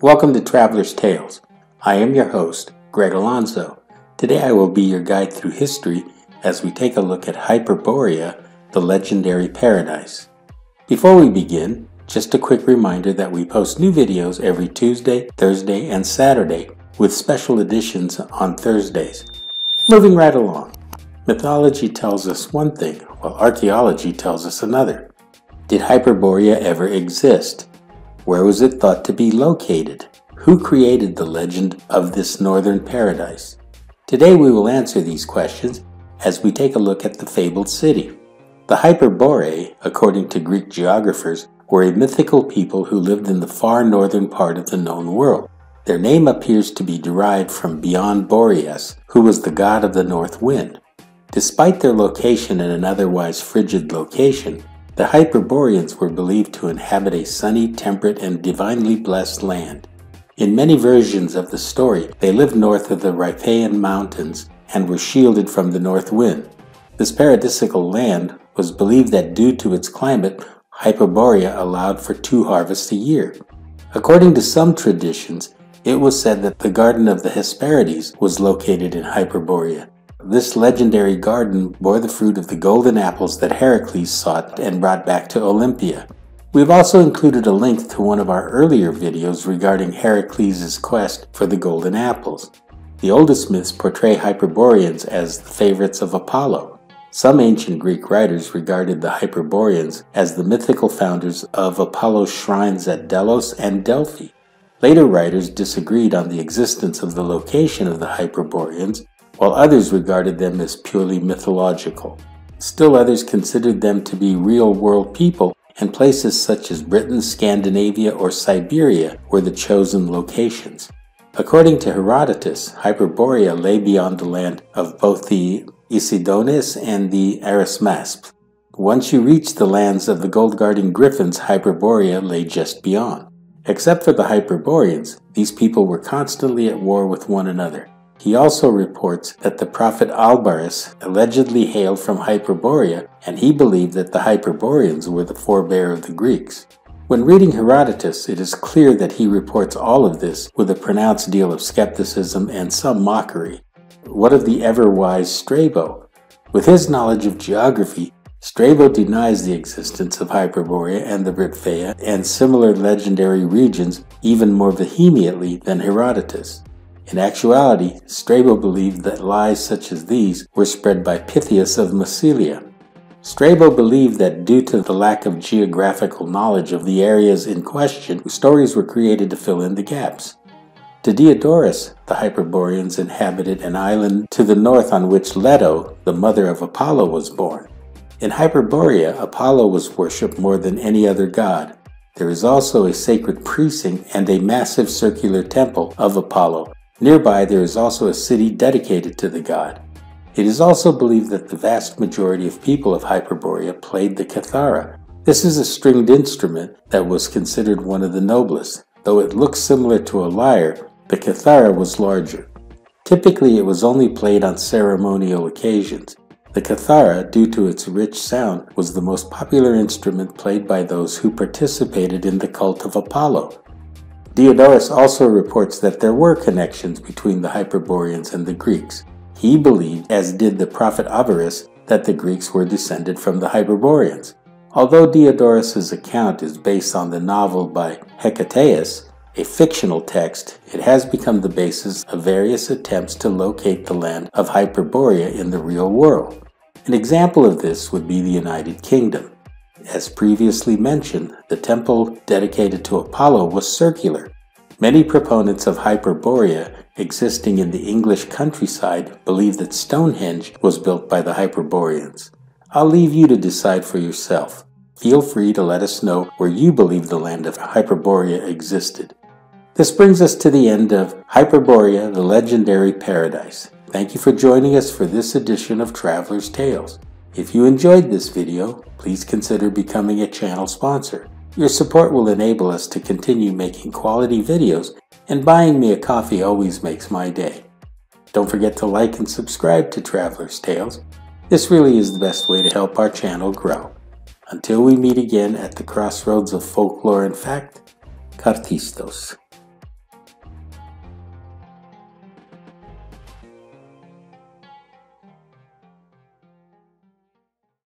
Welcome to Traveler's Tales. I am your host, Greg Alonzo. Today I will be your guide through history as we take a look at Hyperborea, the legendary paradise. Before we begin, just a quick reminder that we post new videos every Tuesday, Thursday, and Saturday, with special editions on Thursdays. Moving right along. Mythology tells us one thing, while archaeology tells us another. Did Hyperborea ever exist? Where was it thought to be located? Who created the legend of this northern paradise? Today we will answer these questions as we take a look at the fabled city. The Hyperboreae, according to Greek geographers, were a mythical people who lived in the far northern part of the known world. Their name appears to be derived from beyond Boreas, who was the god of the north wind. Despite their location in an otherwise frigid location, the Hyperboreans were believed to inhabit a sunny, temperate, and divinely blessed land. In many versions of the story, they lived north of the Riphaean mountains and were shielded from the north wind. This paradisical land was believed that due to its climate, Hyperborea allowed for 2 harvests a year. According to some traditions, it was said that the Garden of the Hesperides was located in Hyperborea. This legendary garden bore the fruit of the golden apples that Heracles sought and brought back to Olympia. We've also included a link to one of our earlier videos regarding Heracles' quest for the golden apples. The oldest myths portray Hyperboreans as the favorites of Apollo. Some ancient Greek writers regarded the Hyperboreans as the mythical founders of Apollo's shrines at Delos and Delphi. Later writers disagreed on the existence of the location of the Hyperboreans, while others regarded them as purely mythological. Still others considered them to be real-world people, and places such as Britain, Scandinavia, or Siberia were the chosen locations. According to Herodotus, Hyperborea lay beyond the land of both the Isidones and the Arismasps. Once you reached the lands of the gold-guarding griffins, Hyperborea lay just beyond. Except for the Hyperboreans, these people were constantly at war with one another. He also reports that the prophet Albarus allegedly hailed from Hyperborea, and he believed that the Hyperboreans were the forebear of the Greeks. When reading Herodotus, it is clear that he reports all of this with a pronounced deal of skepticism and some mockery. What of the ever-wise Strabo? With his knowledge of geography, Strabo denies the existence of Hyperborea and the Riphaea and similar legendary regions even more vehemently than Herodotus. In actuality, Strabo believed that lies such as these were spread by Pythias of Massilia. Strabo believed that due to the lack of geographical knowledge of the areas in question, stories were created to fill in the gaps. To Diodorus, the Hyperboreans inhabited an island to the north on which Leto, the mother of Apollo, was born. In Hyperborea, Apollo was worshipped more than any other god. There is also a sacred precinct and a massive circular temple of Apollo. Nearby, there is also a city dedicated to the god. It is also believed that the vast majority of people of Hyperborea played the kithara. This is a stringed instrument that was considered one of the noblest. Though it looks similar to a lyre, the kithara was larger. Typically, it was only played on ceremonial occasions. The kithara, due to its rich sound, was the most popular instrument played by those who participated in the cult of Apollo. Diodorus also reports that there were connections between the Hyperboreans and the Greeks. He believed, as did the prophet Albarus, that the Greeks were descended from the Hyperboreans. Although Diodorus's account is based on the novel by Hecataeus, a fictional text, it has become the basis of various attempts to locate the land of Hyperborea in the real world. An example of this would be the United Kingdom. As previously mentioned, the temple dedicated to Apollo was circular. Many proponents of Hyperborea existing in the English countryside believe that Stonehenge was built by the Hyperboreans. I'll leave you to decide for yourself. Feel free to let us know where you believe the land of Hyperborea existed. This brings us to the end of Hyperborea, the legendary paradise. Thank you for joining us for this edition of Traveler's Tales. If you enjoyed this video, please consider becoming a channel sponsor. Your support will enable us to continue making quality videos, and buying me a coffee always makes my day. Don't forget to like and subscribe to Traveler's Tales. This really is the best way to help our channel grow. Until we meet again at the crossroads of folklore and fact, Kartistos.